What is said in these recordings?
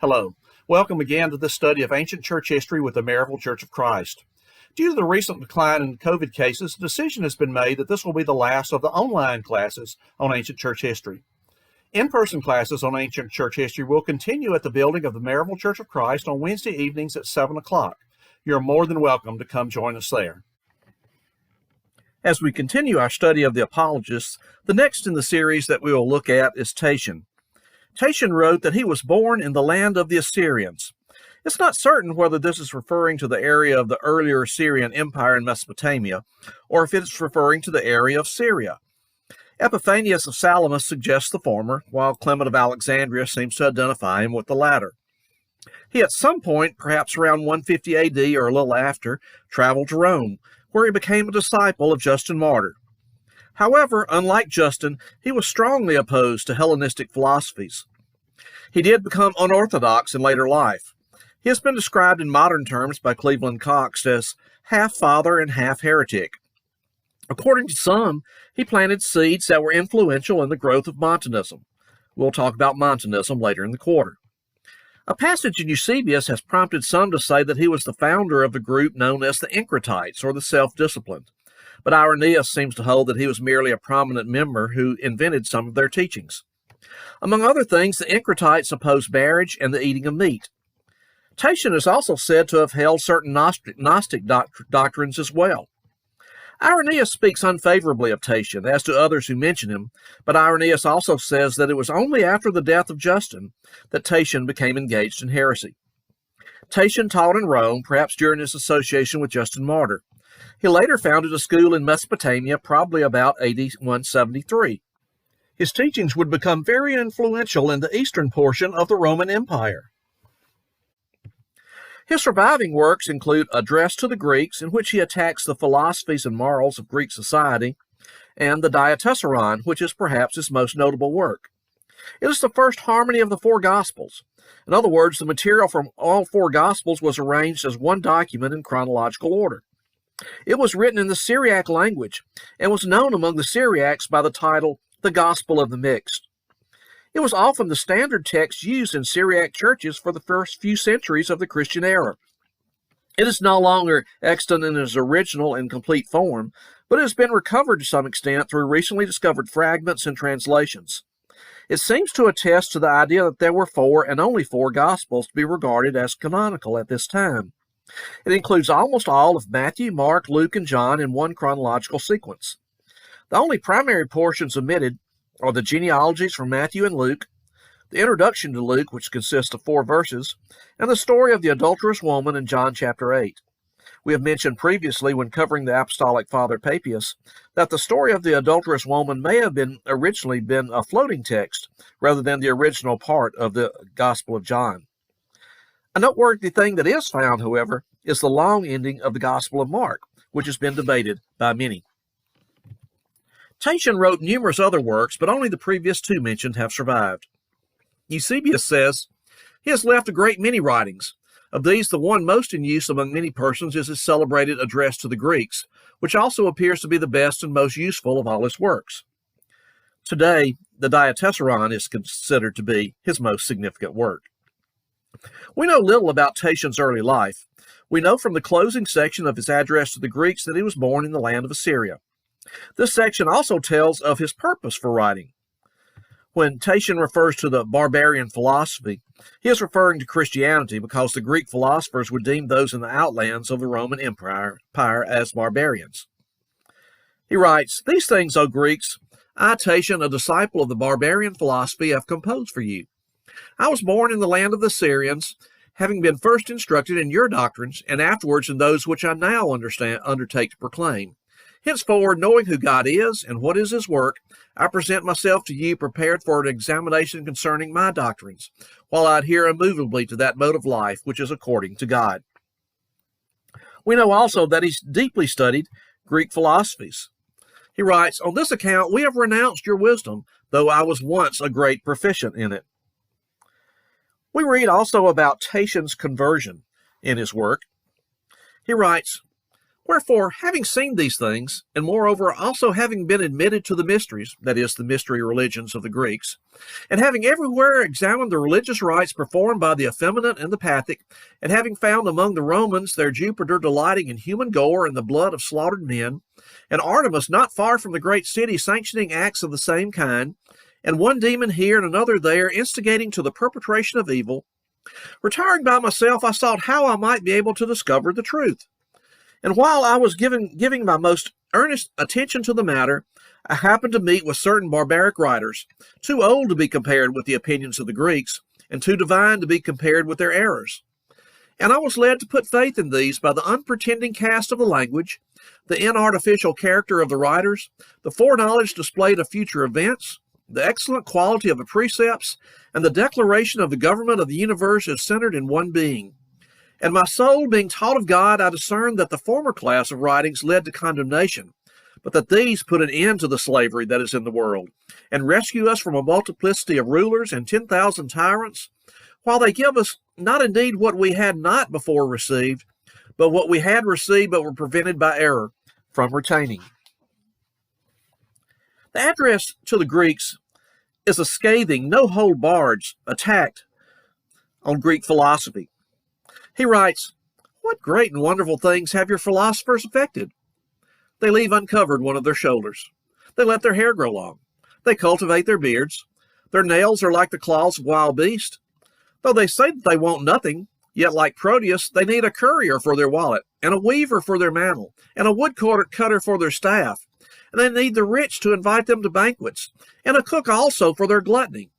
Hello. Welcome again to this study of ancient church history with the Maryville Church of Christ. Due to the recent decline in COVID cases, the decision has been made that this will be the last of the online classes on ancient church history. In-person classes on ancient church history will continue at the building of the Maryville Church of Christ on Wednesday evenings at 7 o'clock. You're more than welcome to come join us there. As we continue our study of the apologists, the next in the series that we will look at is Tatian. Tatian wrote that he was born in the land of the Assyrians. It's not certain whether this is referring to the area of the earlier Assyrian Empire in Mesopotamia, or if it's referring to the area of Syria. Epiphanius of Salamis suggests the former, while Clement of Alexandria seems to identify him with the latter. He at some point, perhaps around 150 AD or a little after, traveled to Rome, where he became a disciple of Justin Martyr. However, unlike Justin, he was strongly opposed to Hellenistic philosophies. He did become unorthodox in later life. He has been described in modern terms by Cleveland Cox as half father and half heretic. According to some, he planted seeds that were influential in the growth of Montanism. We'll talk about Montanism later in the quarter. A passage in Eusebius has prompted some to say that he was the founder of the group known as the Encratites, or the self-disciplined. But Irenaeus seems to hold that he was merely a prominent member who invented some of their teachings. Among other things, the Encratites opposed marriage and the eating of meat. Tatian is also said to have held certain Gnostic doctrines as well. Irenaeus speaks unfavorably of Tatian, as do others who mention him, but Irenaeus also says that it was only after the death of Justin that Tatian became engaged in heresy. Tatian taught in Rome, perhaps during his association with Justin Martyr. He later founded a school in Mesopotamia, probably about AD 173. His teachings would become very influential in the eastern portion of the Roman Empire. His surviving works include Address to the Greeks, in which he attacks the philosophies and morals of Greek society, and the Diatessaron, which is perhaps his most notable work. It is the first harmony of the four Gospels. In other words, the material from all four Gospels was arranged as one document in chronological order. It was written in the Syriac language and was known among the Syriacs by the title The Gospel of the Mixed. It was often the standard text used in Syriac churches for the first few centuries of the Christian era. It is no longer extant in its original and complete form, but it has been recovered to some extent through recently discovered fragments and translations. It seems to attest to the idea that there were four and only four Gospels to be regarded as canonical at this time. It includes almost all of Matthew, Mark, Luke, and John in one chronological sequence. The only primary portions omitted are the genealogies from Matthew and Luke, the introduction to Luke, which consists of 4 verses, and the story of the adulterous woman in John chapter 8. We have mentioned previously, when covering the apostolic father Papias, that the story of the adulterous woman may have originally been a floating text rather than the original part of the Gospel of John. A noteworthy thing that is found, however, is the long ending of the Gospel of Mark, which has been debated by many. Tatian wrote numerous other works, but only the previous 2 mentioned have survived. Eusebius says, he has left a great many writings. Of these, the one most in use among many persons is his celebrated Address to the Greeks, which also appears to be the best and most useful of all his works. Today, the Diatessaron is considered to be his most significant work. We know little about Tatian's early life. We know from the closing section of his Address to the Greeks that he was born in the land of Assyria. This section also tells of his purpose for writing. When Tatian refers to the barbarian philosophy, he is referring to Christianity because the Greek philosophers would deem those in the outlands of the Roman Empire as barbarians. He writes, "These things, O Greeks, I, Tatian, a disciple of the barbarian philosophy, have composed for you. I was born in the land of the Syrians, having been first instructed in your doctrines, and afterwards in those which I now undertake to proclaim. Henceforward, knowing who God is and what is his work, I present myself to you prepared for an examination concerning my doctrines, while I adhere immovably to that mode of life which is according to God." We know also that he's deeply studied Greek philosophies. He writes, "On this account we have renounced your wisdom, though I was once a great proficient in it." We read also about Tatian's conversion in his work. He writes, Wherefore, having seen these things, and moreover also having been admitted to the mysteries, that is, the mystery religions of the Greeks, and having everywhere examined the religious rites performed by the effeminate and the Pathic, and having found among the Romans their Jupiter delighting in human gore and the blood of slaughtered men, and Artemis not far from the great city sanctioning acts of the same kind, and one demon here and another there instigating to the perpetration of evil, retiring by myself, I sought how I might be able to discover the truth. And while I was giving my most earnest attention to the matter, I happened to meet with certain barbaric writers, too old to be compared with the opinions of the Greeks, and too divine to be compared with their errors. And I was led to put faith in these by the unpretending cast of the language, the inartificial character of the writers, the foreknowledge displayed of future events, the excellent quality of the precepts, and the declaration of the government of the universe is centered in one being. And my soul being taught of God, I discerned that the former class of writings led to condemnation, but that these put an end to the slavery that is in the world, and rescue us from a multiplicity of rulers and 10,000 tyrants, while they give us not indeed what we had not before received, but what we had received but were prevented by error from retaining. The address to the Greeks is a scathing, no-hold-barred attack on Greek philosophy. He writes, "What great and wonderful things have your philosophers effected? They leave uncovered one of their shoulders. They let their hair grow long. They cultivate their beards. Their nails are like the claws of wild beasts. Though they say that they want nothing, yet like Proteus, they need a courier for their wallet, and a weaver for their mantle, and a woodcutter for their staff. And they need the rich to invite them to banquets, and a cook also for their gluttony.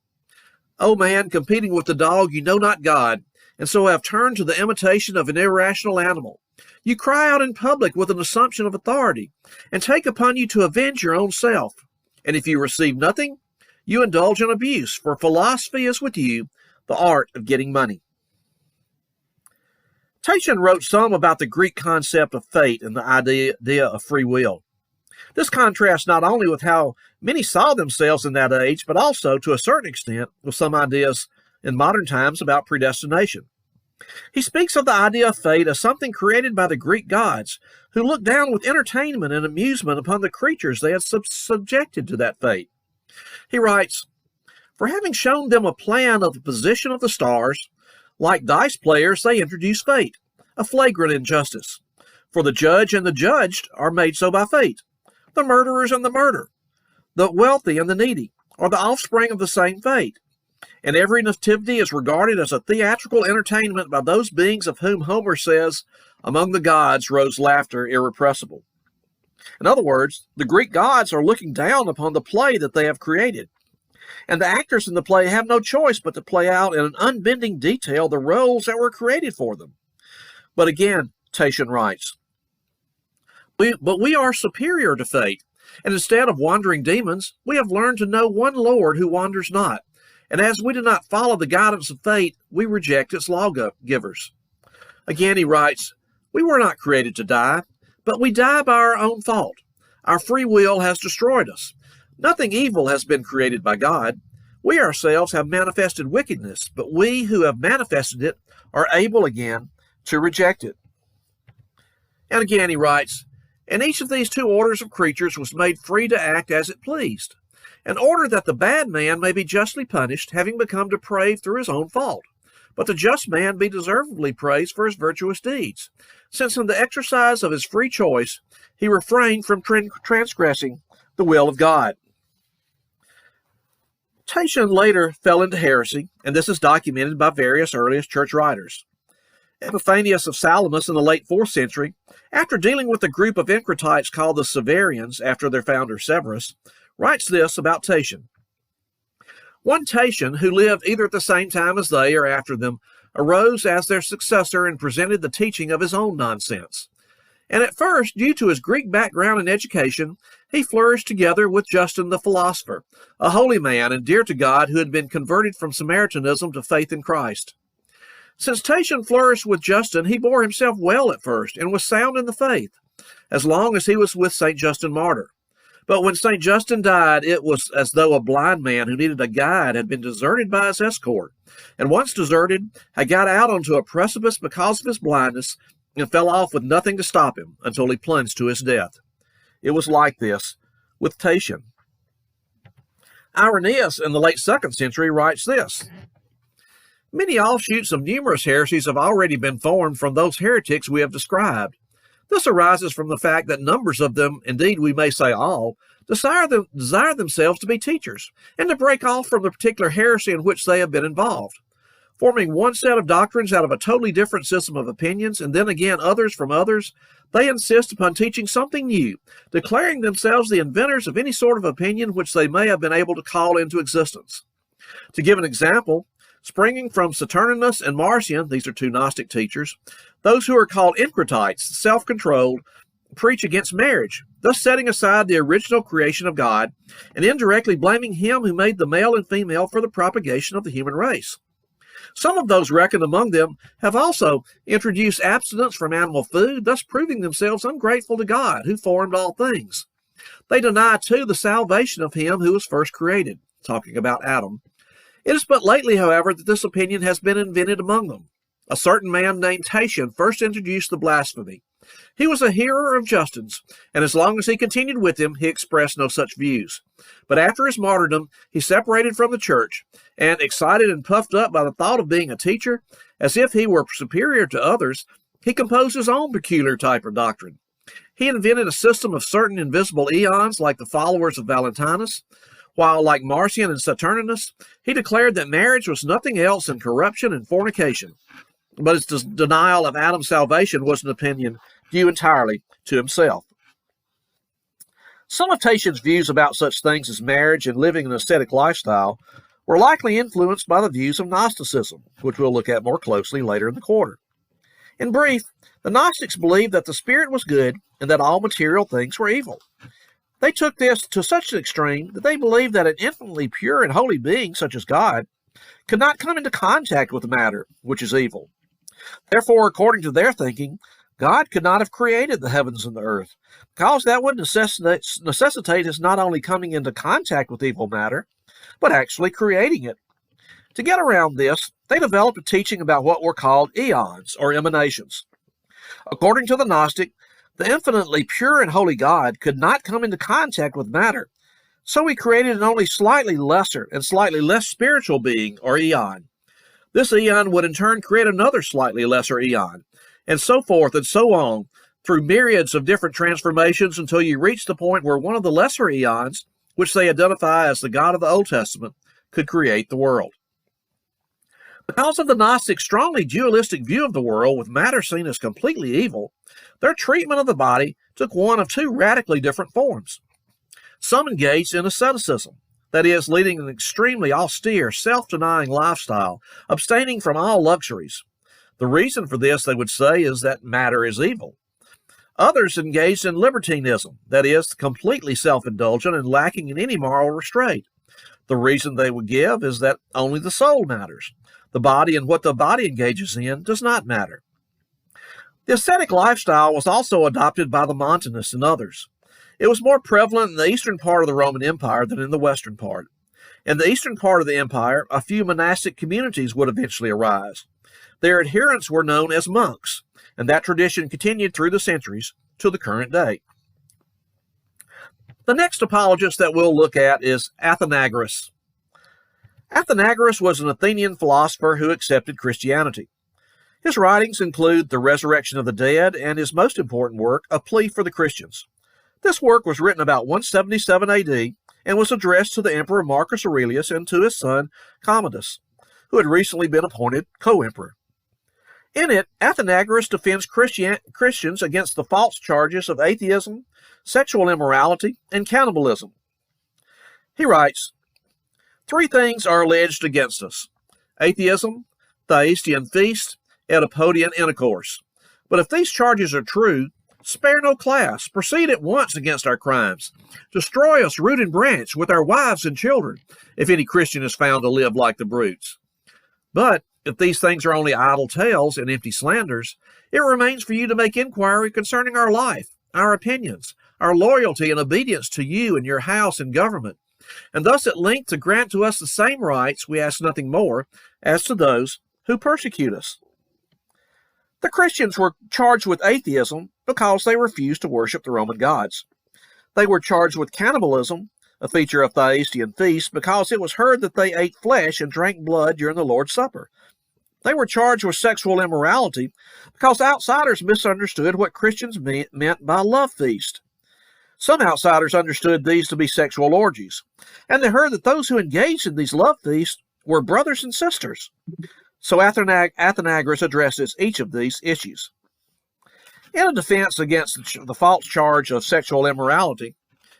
O man, competing with the dog, you know not God, and so have turned to the imitation of an irrational animal. You cry out in public with an assumption of authority, and take upon you to avenge your own self. And if you receive nothing, you indulge in abuse, for philosophy is with you the art of getting money." Tatian wrote some about the Greek concept of fate and the idea of free will. This contrasts not only with how many saw themselves in that age, but also, to a certain extent, with some ideas in modern times about predestination. He speaks of the idea of fate as something created by the Greek gods, who looked down with entertainment and amusement upon the creatures they had subjected to that fate. He writes, "For having shown them a plan of the position of the stars, like dice players they introduce fate, a flagrant injustice. For the judge and the judged are made so by fate. The murderers and the murder, the wealthy and the needy, are the offspring of the same fate. And every nativity is regarded as a theatrical entertainment by those beings of whom Homer says, 'Among the gods rose laughter irrepressible.' In other words, the Greek gods are looking down upon the play that they have created. And the actors in the play have no choice but to play out in an unbending detail the roles that were created for them." But again, Tatian writes, But we are superior to fate, and instead of wandering demons, we have learned to know one Lord who wanders not. And as we do not follow the guidance of fate, we reject its lawgivers." Again he writes, "We were not created to die, but we die by our own fault. Our free will has destroyed us. Nothing evil has been created by God. We ourselves have manifested wickedness, but we who have manifested it are able again to reject it." And again he writes, "And each of these two orders of creatures was made free to act as it pleased, in order that the bad man may be justly punished, having become depraved through his own fault, but the just man be deservedly praised for his virtuous deeds, since in the exercise of his free choice he refrained from transgressing the will of God." Tatian later fell into heresy, and this is documented by various earliest church writers. Epiphanius of Salamis in the late 4th century, after dealing with a group of Encratites called the Severians after their founder Severus, writes this about Tatian. "One Tatian, who lived either at the same time as they or after them, arose as their successor and presented the teaching of his own nonsense. And at first, due to his Greek background and education, he flourished together with Justin the philosopher, a holy man and dear to God who had been converted from Samaritanism to faith in Christ. Since Tatian flourished with Justin, he bore himself well at first and was sound in the faith, as long as he was with St. Justin Martyr. But when St. Justin died, it was as though a blind man who needed a guide had been deserted by his escort, and once deserted, had got out onto a precipice because of his blindness, and fell off with nothing to stop him until he plunged to his death. It was like this with Tatian. Irenaeus in the late 2nd century writes this: "Many offshoots of numerous heresies have already been formed from those heretics we have described. This arises from the fact that numbers of them, indeed we may say all, desire themselves to be teachers, and to break off from the particular heresy in which they have been involved. Forming one set of doctrines out of a totally different system of opinions, and then again others from others, they insist upon teaching something new, declaring themselves the inventors of any sort of opinion which they may have been able to call into existence. To give an example, springing from Saturninus and Marcion, these are 2 Gnostic teachers, those who are called Encratites, self-controlled, preach against marriage, thus setting aside the original creation of God, and indirectly blaming him who made the male and female for the propagation of the human race. Some of those reckoned among them have also introduced abstinence from animal food, thus proving themselves ungrateful to God, who formed all things. They deny, too, the salvation of him who was first created," talking about Adam. "It is but lately, however, that this opinion has been invented among them. A certain man named Tatian first introduced the blasphemy. He was a hearer of Justin's, and as long as he continued with him, he expressed no such views. But after his martyrdom, he separated from the church, and, excited and puffed up by the thought of being a teacher, as if he were superior to others, he composed his own peculiar type of doctrine. He invented a system of certain invisible eons like the followers of Valentinus, while, like Marcion and Saturninus, he declared that marriage was nothing else than corruption and fornication. But his denial of Adam's salvation was an opinion due entirely to himself." Some of Tatian's views about such things as marriage and living an ascetic lifestyle were likely influenced by the views of Gnosticism, which we'll look at more closely later in the quarter. In brief, the Gnostics believed that the spirit was good and that all material things were evil. They took this to such an extreme that they believed that an infinitely pure and holy being, such as God, could not come into contact with matter, which is evil. Therefore, according to their thinking, God could not have created the heavens and the earth, because that would necessitate his not only coming into contact with evil matter, but actually creating it. To get around this, they developed a teaching about what were called eons, or emanations. According to the Gnostic, the infinitely pure and holy God could not come into contact with matter, so he created an only slightly lesser and slightly less spiritual being, or eon. This eon would in turn create another slightly lesser eon, and so forth and so on, through myriads of different transformations until you reach the point where one of the lesser eons, which they identify as the God of the Old Testament, could create the world. Because of the Gnostic strongly dualistic view of the world, with matter seen as completely evil, their treatment of the body took one of 2 radically different forms. Some engaged in asceticism, that is, leading an extremely austere, self-denying lifestyle, abstaining from all luxuries. The reason for this, they would say, is that matter is evil. Others engaged in libertinism, that is, completely self-indulgent and lacking in any moral restraint. The reason they would give is that only the soul matters. The body and what the body engages in does not matter. The ascetic lifestyle was also adopted by the Montanists and others. It was more prevalent in the eastern part of the Roman Empire than in the western part. In the eastern part of the empire, a few monastic communities would eventually arise. Their adherents were known as monks, and that tradition continued through the centuries to the current day. The next apologist that we'll look at is Athenagoras. Athenagoras was an Athenian philosopher who accepted Christianity. His writings include The Resurrection of the Dead and his most important work, A Plea for the Christians. This work was written about 177 AD and was addressed to the Emperor Marcus Aurelius and to his son Commodus, who had recently been appointed co-emperor. In it, Athenagoras defends Christians against the false charges of atheism, sexual immorality, and cannibalism. He writes, 3 things are alleged against us: atheism, Thyestean feast, Oedipodian intercourse. But if these charges are true, spare no class, proceed at once against our crimes. Destroy us root and branch with our wives and children, if any Christian is found to live like the brutes. But if these things are only idle tales and empty slanders, it remains for you to make inquiry concerning our life, our opinions, our loyalty and obedience to you and your house and government, and thus at length to grant to us the same rights, we ask nothing more, as to those who persecute us. The Christians were charged with atheism because they refused to worship the Roman gods. They were charged with cannibalism, a feature of Thyestean feasts, because it was heard that they ate flesh and drank blood during the Lord's Supper. They were charged with sexual immorality because outsiders misunderstood what Christians meant by love feast. Some outsiders understood these to be sexual orgies, and they heard that those who engaged in these love feasts were brothers and sisters. So Athenagoras addresses each of these issues. In a defense against the false charge of sexual immorality,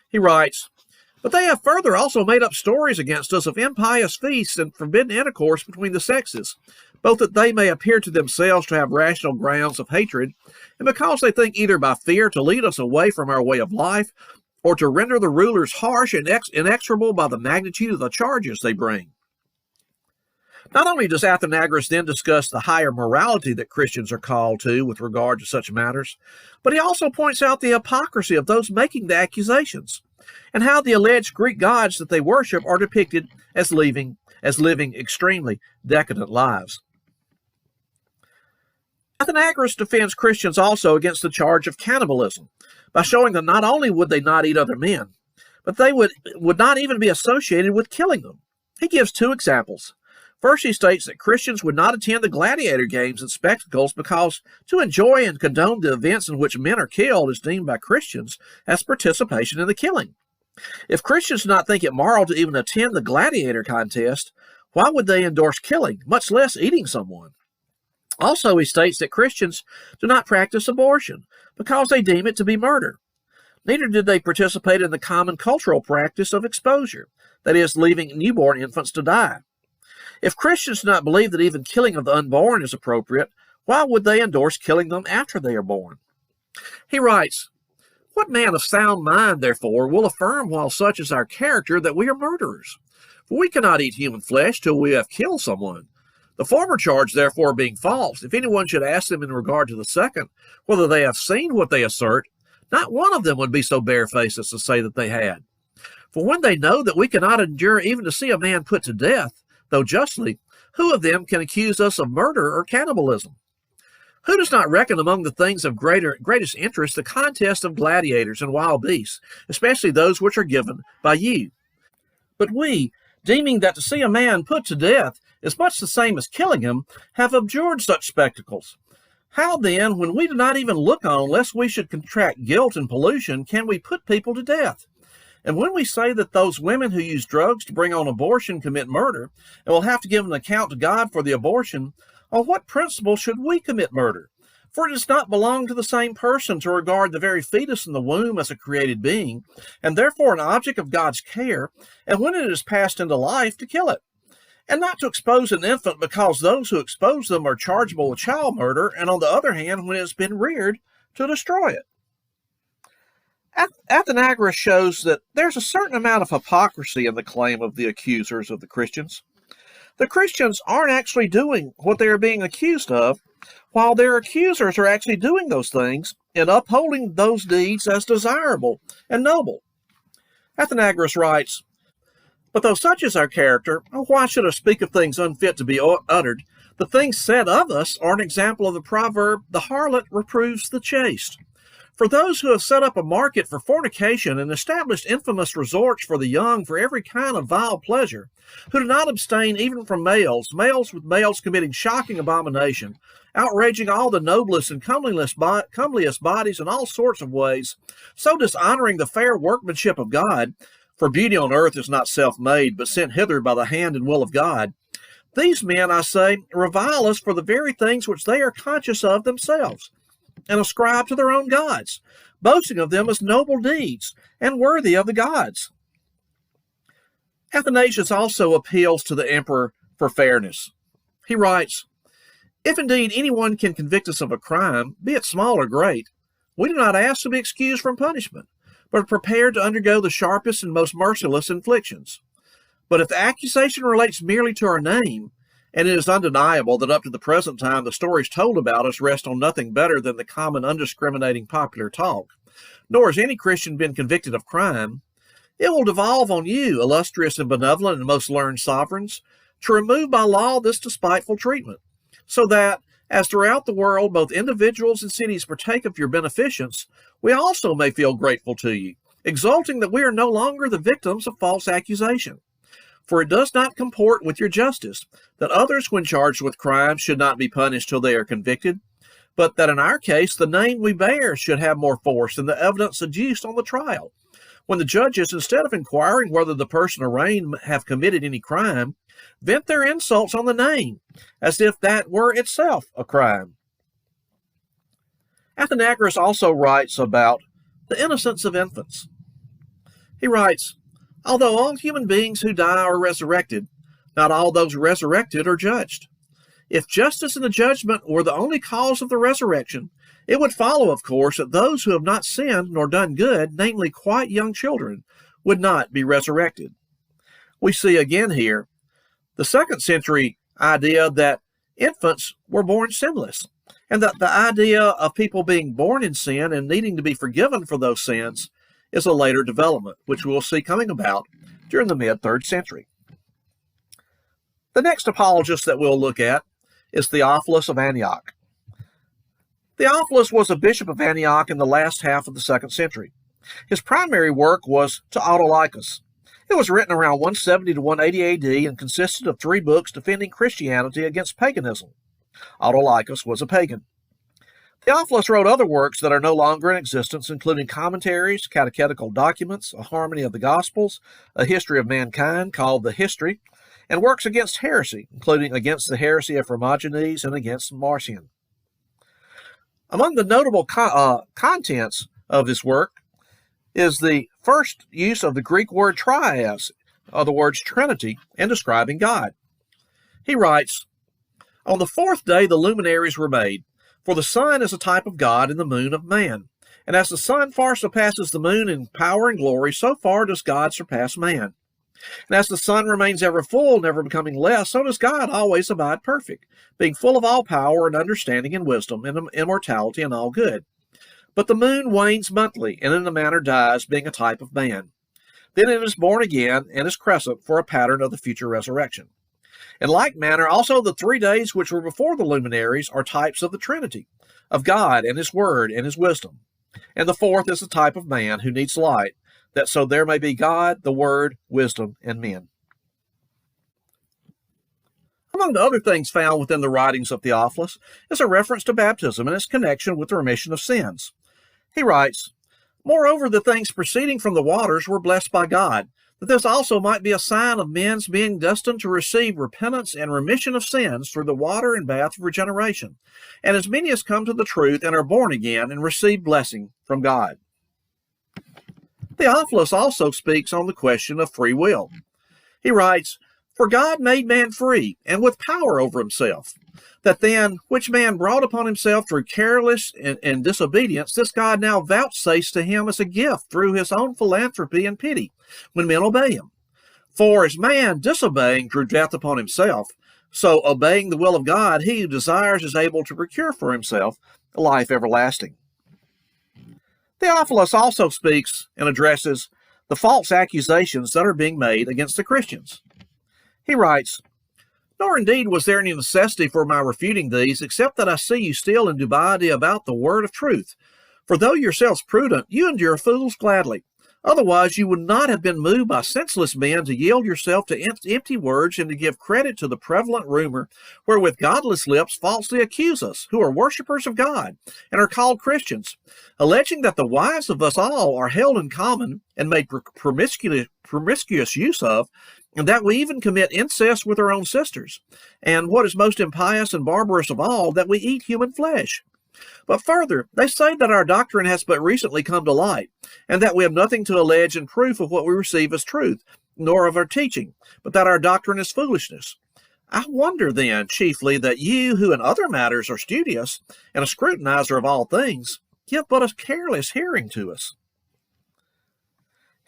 he writes, "But they have further also made up stories against us of impious feasts and forbidden intercourse between the sexes, both that they may appear to themselves to have rational grounds of hatred, and because they think either by fear to lead us away from our way of life, or to render the rulers harsh and inexorable by the magnitude of the charges they bring." Not only does Athenagoras then discuss the higher morality that Christians are called to with regard to such matters, but he also points out the hypocrisy of those making the accusations, and how the alleged Greek gods that they worship are depicted as living extremely decadent lives. Athenagoras defends Christians also against the charge of cannibalism by showing that not only would they not eat other men, but they would not even be associated with killing them. He gives two examples. First, he states that Christians would not attend the gladiator games and spectacles because to enjoy and condone the events in which men are killed is deemed by Christians as participation in the killing. If Christians do not think it moral to even attend the gladiator contest, why would they endorse killing, much less eating someone? Also, he states that Christians do not practice abortion because they deem it to be murder. Neither did they participate in the common cultural practice of exposure, that is, leaving newborn infants to die. If Christians do not believe that even killing of the unborn is appropriate, why would they endorse killing them after they are born? He writes, "What man of sound mind, therefore, will affirm while such is our character that we are murderers? For we cannot eat human flesh till we have killed someone. The former charge, therefore, being false, if anyone should ask them in regard to the second, whether they have seen what they assert, not one of them would be so barefaced as to say that they had. For when they know that we cannot endure even to see a man put to death, though justly, who of them can accuse us of murder or cannibalism? Who does not reckon among the things of greatest interest the contest of gladiators and wild beasts, especially those which are given by you? But we, deeming that to see a man put to death is much the same as killing him, have abjured such spectacles. How then, when we do not even look on, lest we should contract guilt and pollution, can we put people to death? And when we say that those women who use drugs to bring on abortion commit murder, and will have to give an account to God for the abortion, on what principle should we commit murder? For it does not belong to the same person to regard the very fetus in the womb as a created being, and therefore an object of God's care, and when it is passed into life, to kill it. And not to expose an infant because those who expose them are chargeable with child murder, and on the other hand, when it has been reared, to destroy it." Athenagoras shows that there's a certain amount of hypocrisy in the claim of the accusers of the Christians. The Christians aren't actually doing what they are being accused of, while their accusers are actually doing those things and upholding those deeds as desirable and noble. Athenagoras writes, "But though such is our character, why should I speak of things unfit to be uttered? The things said of us are an example of the proverb, 'The harlot reproves the chaste.' For those who have set up a market for fornication and established infamous resorts for the young for every kind of vile pleasure, who do not abstain even from males with males committing shocking abomination, outraging all the noblest and comeliest bodies in all sorts of ways, so dishonoring the fair workmanship of God, for beauty on earth is not self-made, but sent hither by the hand and will of God. These men, I say, revile us for the very things which they are conscious of themselves, and ascribe to their own gods, boasting of them as noble deeds and worthy of the gods." Athanasius also appeals to the emperor for fairness. He writes, "If indeed anyone can convict us of a crime, be it small or great, we do not ask to be excused from punishment, but are prepared to undergo the sharpest and most merciless inflictions. But if the accusation relates merely to our name, and it is undeniable that up to the present time the stories told about us rest on nothing better than the common undiscriminating popular talk, nor has any Christian been convicted of crime, it will devolve on you, illustrious and benevolent and most learned sovereigns, to remove by law this despiteful treatment, so that, As throughout the world both individuals and cities partake of your beneficence, we also may feel grateful to you, exulting that we are no longer the victims of false accusation. For it does not comport with your justice that others, when charged with crimes, should not be punished till they are convicted, but that in our case the name we bear should have more force than the evidence adduced on the trial, when the judges, instead of inquiring whether the person arraigned have committed any crime, vent their insults on the name, as if that were itself a crime. Athenagoras also writes about the innocence of infants. He writes, although all human beings who die are resurrected, not all those resurrected are judged. If justice and the judgment were the only cause of the resurrection, it would follow, of course, that those who have not sinned nor done good, namely quite young children, would not be resurrected. We see again here the second century idea that infants were born sinless, and that the idea of people being born in sin and needing to be forgiven for those sins is a later development, which we'll see coming about during the mid-3rd century. The next apologist that we'll look at is Theophilus of Antioch. Theophilus was a bishop of Antioch in the last half of the 2nd century. His primary work was To Autolycus. It was written around 170 to 180 AD and consisted of 3 books defending Christianity against paganism. Autolycus was a pagan. Theophilus wrote other works that are no longer in existence, including commentaries, catechetical documents, a harmony of the Gospels, a history of mankind called the History, and works against heresy, including against the heresy of Hermogenes and against Marcion. Among the notable contents of this work is the first use of the Greek word trias, or the words Trinity, in describing God. He writes, on the 4th day the luminaries were made, for the sun is a type of God and the moon of man. And as the sun far surpasses the moon in power and glory, so far does God surpass man. And as the sun remains ever full, never becoming less, so does God always abide perfect, being full of all power and understanding and wisdom and immortality and all good. But the moon wanes monthly, and in a manner dies, being a type of man. Then it is born again, and is crescent for a pattern of the future resurrection. In like manner, also the 3 days which were before the luminaries are types of the Trinity, of God and His Word and His wisdom. And the 4th is the type of man who needs light, that so there may be God, the Word, wisdom, and men. Among the other things found within the writings of Theophilus is a reference to baptism and its connection with the remission of sins. He writes, moreover, the things proceeding from the waters were blessed by God, that this also might be a sign of men's being destined to receive repentance and remission of sins through the water and bath of regeneration, and as many as come to the truth and are born again and receive blessing from God. Theophilus also speaks on the question of free will. He writes, for God made man free, and with power over himself, that then, which man brought upon himself through careless and disobedience, this God now vouchsafes to him as a gift through his own philanthropy and pity, when men obey him. For as man, disobeying, drew death upon himself, so obeying the will of God, he who desires is able to procure for himself a life everlasting. Theophilus also speaks and addresses the false accusations that are being made against the Christians. He writes, nor indeed was there any necessity for my refuting these, except that I see you still in dubiety about the word of truth. For though yourselves prudent, you endure fools gladly. Otherwise you would not have been moved by senseless men to yield yourself to empty words and to give credit to the prevalent rumor wherewith godless lips falsely accuse us, who are worshippers of God and are called Christians, alleging that the wives of us all are held in common and made promiscuous use of, and that we even commit incest with our own sisters, and what is most impious and barbarous of all, that we eat human flesh. But further, they say that our doctrine has but recently come to light, and that we have nothing to allege in proof of what we receive as truth, nor of our teaching, but that our doctrine is foolishness. I wonder then, chiefly, that you, who in other matters are studious, and a scrutinizer of all things, give but a careless hearing to us.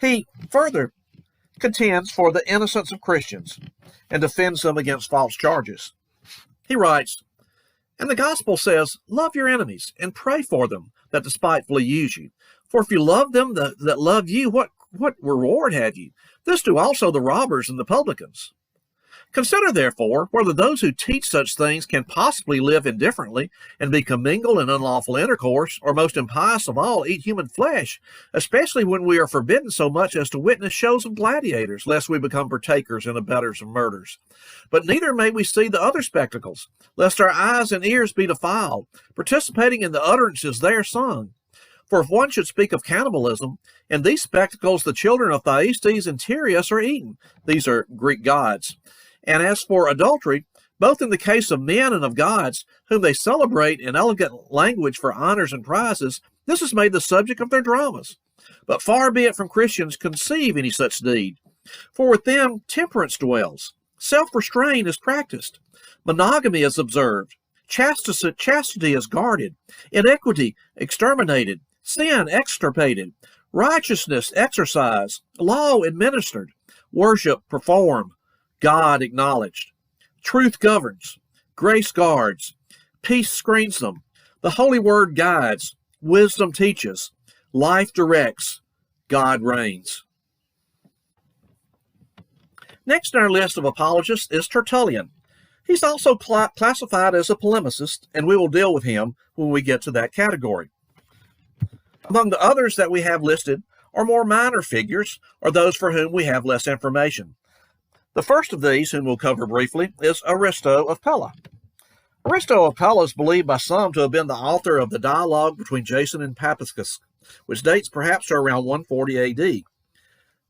He further contends for the innocence of Christians, and defends them against false charges. He writes, and the gospel says, love your enemies, and pray for them that despitefully use you. For if you love them that love you, what reward have you? This do also the robbers and the publicans. Consider, therefore, whether those who teach such things can possibly live indifferently and be commingled in unlawful intercourse, or most impious of all, eat human flesh, especially when we are forbidden so much as to witness shows of gladiators, lest we become partakers and abettors of murders. But neither may we see the other spectacles, lest our eyes and ears be defiled, participating in the utterances there sung. For if one should speak of cannibalism, in these spectacles the children of Thyestes and Tereus are eaten. These are Greek gods. And as for adultery, both in the case of men and of gods, whom they celebrate in elegant language for honors and prizes, this is made the subject of their dramas. But far be it from Christians conceive any such deed. For with them temperance dwells, self-restraint is practiced, monogamy is observed, chastity is guarded, iniquity exterminated, sin extirpated, righteousness exercised, law administered, worship performed, God acknowledged. Truth governs, grace guards, peace screens them, the holy word guides, wisdom teaches, life directs, God reigns. Next on our list of apologists is Tertullian. He's also classified as a polemicist, and we will deal with him when we get to that category. Among the others that we have listed are more minor figures, or those for whom we have less information. The first of these, whom we'll cover briefly, is Aristo of Pella. Aristo of Pella is believed by some to have been the author of the dialogue between Jason and Papiscus, which dates perhaps to around 140 AD. The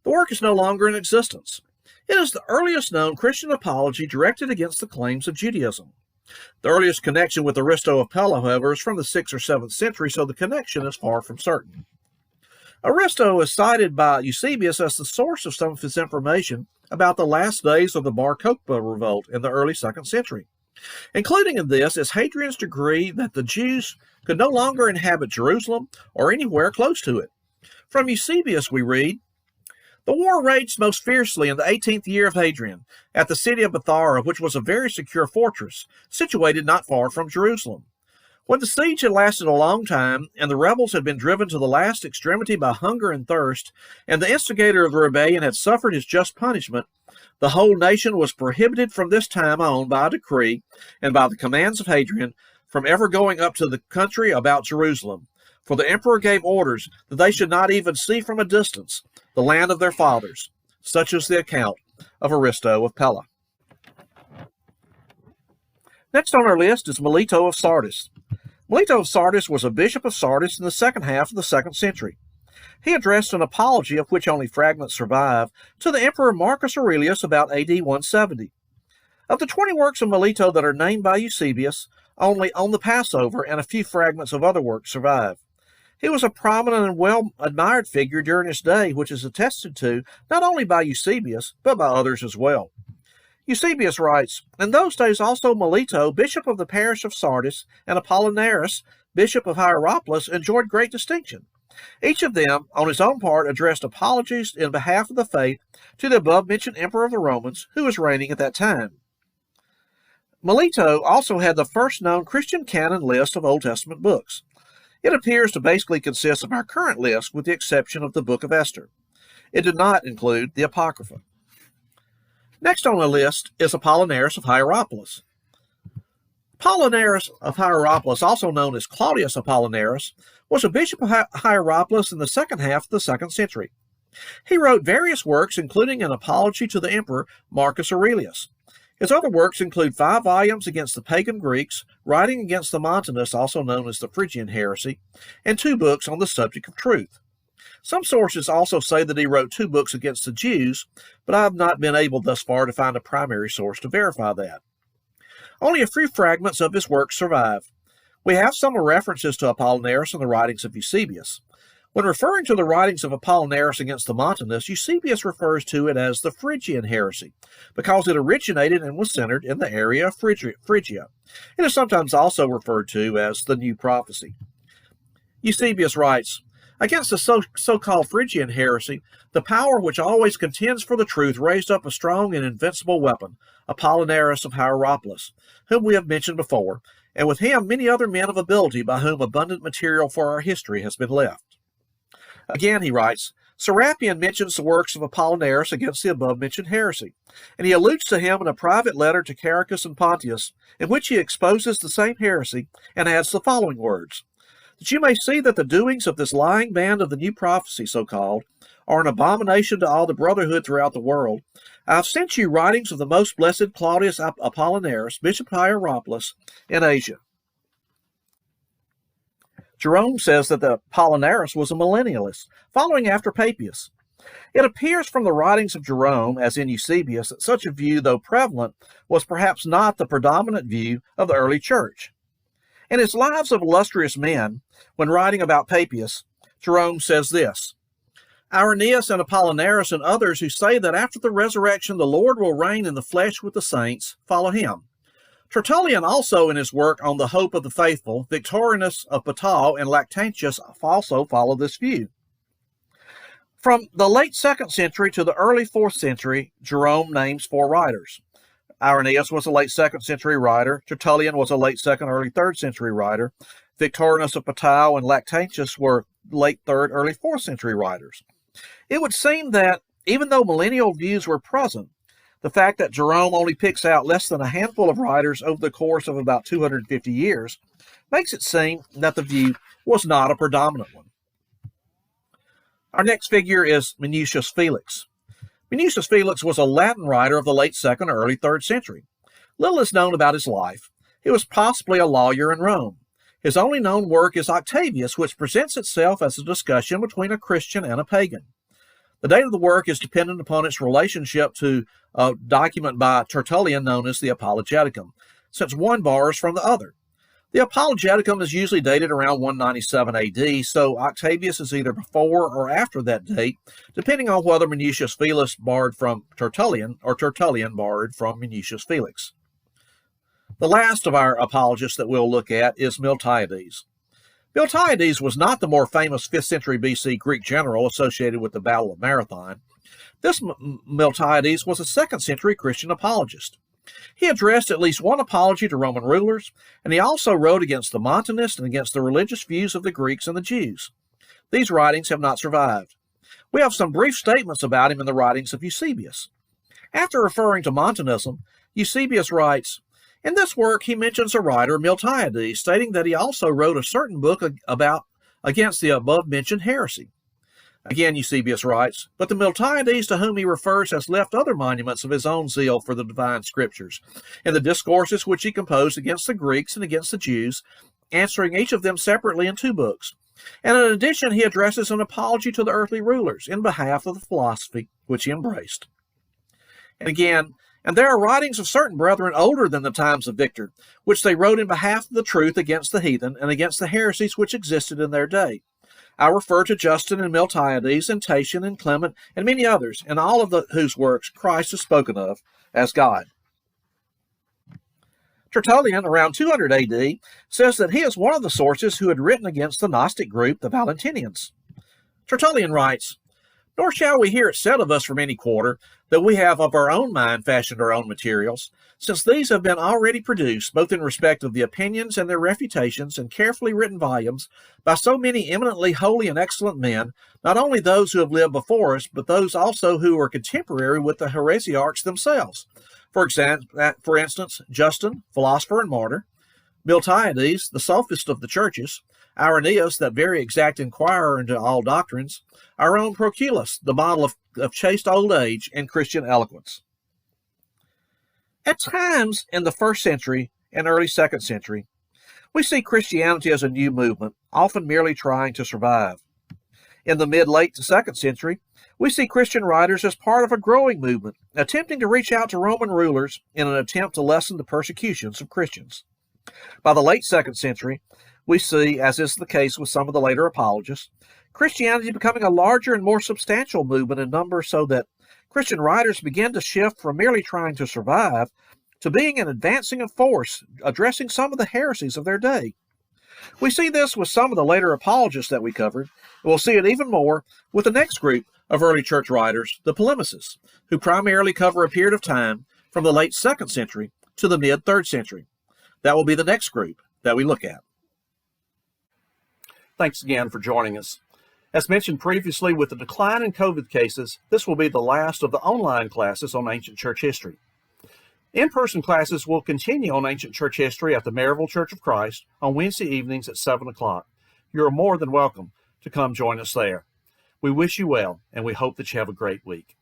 work is no longer in existence. It is the earliest known Christian apology directed against the claims of Judaism. The earliest connection with Aristo of Pella, however, is from the 6th or 7th century, so the connection is far from certain. Aristo is cited by Eusebius as the source of some of his information about the last days of the Bar Kokhba revolt in the early 2nd century. Including in this is Hadrian's decree that the Jews could no longer inhabit Jerusalem or anywhere close to it. From Eusebius we read, "The war raged most fiercely in the 18th year of Hadrian, at the city of Bethabara, which was a very secure fortress, situated not far from Jerusalem. When the siege had lasted a long time, and the rebels had been driven to the last extremity by hunger and thirst, and the instigator of the rebellion had suffered his just punishment, the whole nation was prohibited from this time on by a decree, and by the commands of Hadrian, from ever going up to the country about Jerusalem. For the emperor gave orders that they should not even see from a distance the land of their fathers." Such is the account of Aristo of Pella. Next on our list is Melito of Sardis. Melito of Sardis was a bishop of Sardis in the second half of the 2nd century. He addressed an apology, of which only fragments survive, to the Emperor Marcus Aurelius about AD 170. Of the 20 works of Melito that are named by Eusebius, only On the Passover and a few fragments of other works survive. He was a prominent and well-admired figure during his day, which is attested to not only by Eusebius, but by others as well. Eusebius writes, "In those days also Melito, bishop of the parish of Sardis, and Apollinaris, bishop of Hierapolis, enjoyed great distinction. Each of them, on his own part, addressed apologies in behalf of the faith to the above-mentioned emperor of the Romans, who was reigning at that time." Melito also had the first known Christian canon list of Old Testament books. It appears to basically consist of our current list, with the exception of the Book of Esther. It did not include the Apocrypha. Next on the list is Apollinaris of Hierapolis. Apollinaris of Hierapolis, also known as Claudius Apollinaris, was a bishop of Hierapolis in the second half of the 2nd century. He wrote various works, including an apology to the emperor Marcus Aurelius. His other works include 5 volumes against the pagan Greeks, writing against the Montanists, also known as the Phrygian heresy, and 2 books on the subject of truth. Some sources also say that he wrote 2 books against the Jews, but I have not been able thus far to find a primary source to verify that. Only a few fragments of his works survive. We have some references to Apollinaris in the writings of Eusebius. When referring to the writings of Apollinaris against the Montanists, Eusebius refers to it as the Phrygian heresy, because it originated and was centered in the area of Phrygia. It is sometimes also referred to as the New Prophecy. Eusebius writes, "Against the so-called Phrygian heresy, the power which always contends for the truth raised up a strong and invincible weapon, Apollinaris of Hierapolis, whom we have mentioned before, and with him many other men of ability by whom abundant material for our history has been left." Again he writes, Serapion mentions the works of Apollinaris against the above-mentioned heresy, and he alludes to him in a private letter to Caracus and Pontius, in which he exposes the same heresy and adds the following words: "That you may see that the doings of this lying band of the new prophecy, so-called, are an abomination to all the brotherhood throughout the world. I have sent you writings of the most blessed Claudius Apollinaris, Bishop of Hierapolis, in Asia." Jerome says that the Apollinaris was a millennialist, following after Papias. It appears from the writings of Jerome, as in Eusebius, that such a view, though prevalent, was perhaps not the predominant view of the early church. In his Lives of Illustrious Men, when writing about Papias, Jerome says this: "Irenaeus and Apollinaris and others who say that after the resurrection the Lord will reign in the flesh with the saints, follow him. Tertullian also, in his work on the hope of the faithful, Victorinus of Patau and Lactantius also follow this view." From the late 2nd century to the early 4th century, Jerome names 4 writers. Irenaeus was a late 2nd century writer. Tertullian was a late 2nd, early 3rd century writer. Victorinus of Patau and Lactantius were late 3rd, early 4th century writers. It would seem that, even though millennial views were present, the fact that Jerome only picks out less than a handful of writers over the course of about 250 years makes it seem that the view was not a predominant one. Our next figure is Minucius Felix. Minucius Felix was a Latin writer of the late 2nd or early 3rd century. Little is known about his life. He was possibly a lawyer in Rome. His only known work is Octavius, which presents itself as a discussion between a Christian and a pagan. The date of the work is dependent upon its relationship to a document by Tertullian known as the Apologeticum, since one borrows from the other. The Apologeticum is usually dated around 197 AD, so Octavius is either before or after that date, depending on whether Minucius Felix borrowed from Tertullian or Tertullian borrowed from Minucius Felix. The last of our apologists that we'll look at is Miltiades. Miltiades was not the more famous 5th century BC Greek general associated with the Battle of Marathon. This Miltiades was a 2nd century Christian apologist. He addressed at least one apology to Roman rulers, and he also wrote against the Montanists and against the religious views of the Greeks and the Jews. These writings have not survived. We have some brief statements about him in the writings of Eusebius. After referring to Montanism, Eusebius writes, "In this work he mentions a writer, Miltiades, stating that he also wrote a certain book against the above-mentioned heresy." Again, Eusebius writes, "But the Miltiades to whom he refers has left other monuments of his own zeal for the divine scriptures, in the discourses which he composed against the Greeks and against the Jews, answering each of them separately in 2 books. And in addition, he addresses an apology to the earthly rulers in behalf of the philosophy which he embraced." And again, "And there are writings of certain brethren older than the times of Victor, which they wrote in behalf of the truth against the heathen and against the heresies which existed in their day. I refer to Justin and Miltiades and Tatian and Clement and many others, in all of whose works Christ is spoken of as God." Tertullian, around 200 AD, says that he is one of the sources who had written against the Gnostic group, the Valentinians. Tertullian writes, "Nor shall we hear it said of us from any quarter that we have of our own mind fashioned our own materials, since these have been already produced, both in respect of the opinions and their refutations, in carefully written volumes, by so many eminently holy and excellent men, not only those who have lived before us, but those also who were contemporary with the heresiarchs themselves. For instance, Justin, philosopher and martyr; Miltiades, the sophist of the churches; Irenaeus, that very exact inquirer into all doctrines; our own Proculus, the model of chaste old age and Christian eloquence." At times in the 1st century and early 2nd century, we see Christianity as a new movement, often merely trying to survive. In the mid-late to 2nd century, we see Christian writers as part of a growing movement, attempting to reach out to Roman rulers in an attempt to lessen the persecutions of Christians. By the late 2nd century, we see, as is the case with some of the later apologists, Christianity becoming a larger and more substantial movement in number, so that Christian writers begin to shift from merely trying to survive to being an advancing force, addressing some of the heresies of their day. We see this with some of the later apologists that we covered, and we'll see it even more with the next group of early church writers, the polemicists, who primarily cover a period of time from the late 2nd century to the mid-3rd century. That will be the next group that we look at. Thanks again for joining us. As mentioned previously, with the decline in COVID cases, this will be the last of the online classes on ancient church history. In-person classes will continue on ancient church history at the Maryville Church of Christ on Wednesday evenings at 7 o'clock. You are more than welcome to come join us there. We wish you well, and we hope that you have a great week.